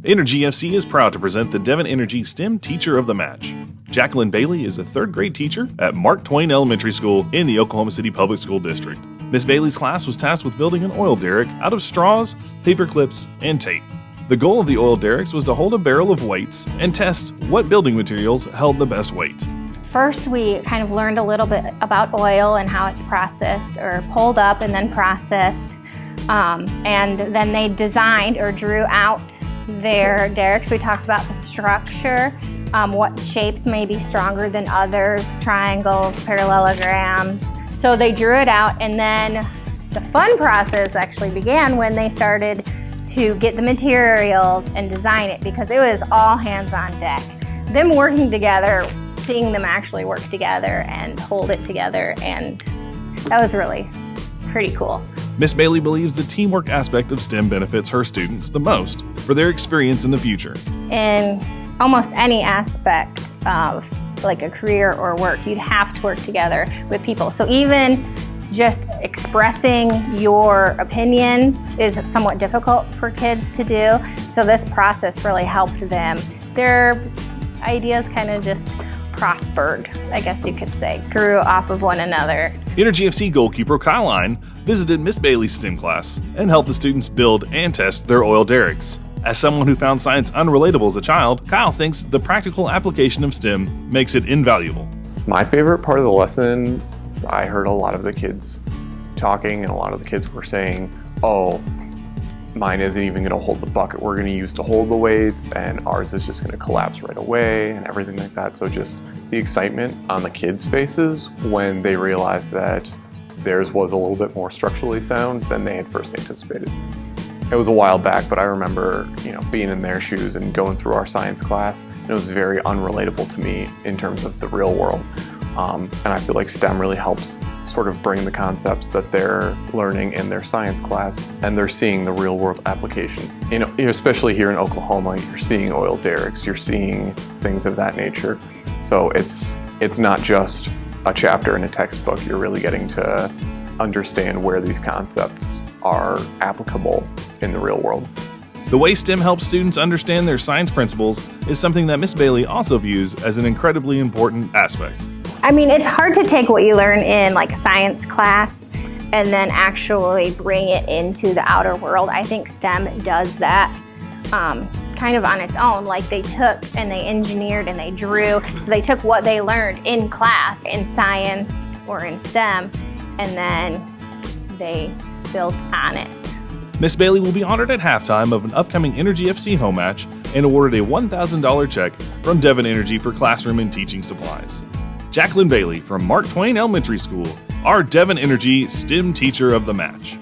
Energy FC is proud to present the Devon Energy STEM Teacher of the Match. Jacqueline Bailey is a third grade teacher at Mark Twain Elementary School in the Oklahoma City Public School District. Miss Bailey's class was tasked with building an oil derrick out of straws, paper clips, and tape. The goal of the oil derricks was to hold a barrel of weights and test what building materials held the best weight. First, we kind of learned a little bit about oil and how it's processed or pulled up and then processed. And then they designed or drew out their derricks. We talked about the structure, what shapes may be stronger than others, triangles, parallelograms. So they drew it out, and then the fun process actually began when they started to get the materials and design it, because it was all hands on deck. Them working together, seeing them actually work together and hold it together, and that was really pretty cool. Miss Bailey believes the teamwork aspect of STEM benefits her students the most for their experience in the future. In almost any aspect of like a career or work, you'd have to work together with people. So even just expressing your opinions is somewhat difficult for kids to do. So this process really helped them. Their ideas kind of just prospered, I guess you could say, grew off of one another. Energy FC goalkeeper Kyline visited Miss Bailey's STEM class and helped the students build and test their oil derricks. As someone who found science unrelatable as a child, Kyle thinks the practical application of STEM makes it invaluable. My favorite part of the lesson, I heard a lot of the kids talking, and a lot of the kids were saying, oh, mine isn't even going to hold the bucket we're going to use to hold the weights, and ours is just going to collapse right away, and everything like that. So just the excitement on the kids' faces when they realized that theirs was a little bit more structurally sound than they had first anticipated. It was a while back, but I remember, being in their shoes and going through our science class, and it was very unrelatable to me in terms of the real world. And I feel like STEM really helps sort of bring the concepts that they're learning in their science class, and they're seeing the real world applications. Especially here in Oklahoma, you're seeing oil derricks, you're seeing things of that nature. So it's not just a chapter in a textbook, you're really getting to understand where these concepts are applicable in the real world. The way STEM helps students understand their science principles is something that Miss Bailey also views as an incredibly important aspect. I mean, it's hard to take what you learn in like a science class and then actually bring it into the outer world. I think STEM does that kind of on its own. Like they took and they engineered and they drew. So they took what they learned in class, in science or in STEM, and then they built on it. Miss Bailey will be honored at halftime of an upcoming Energy FC home match and awarded a $1,000 check from Devon Energy for classroom and teaching supplies. Jacqueline Bailey from Mark Twain Elementary School, our Devon Energy STEM Teacher of the Match.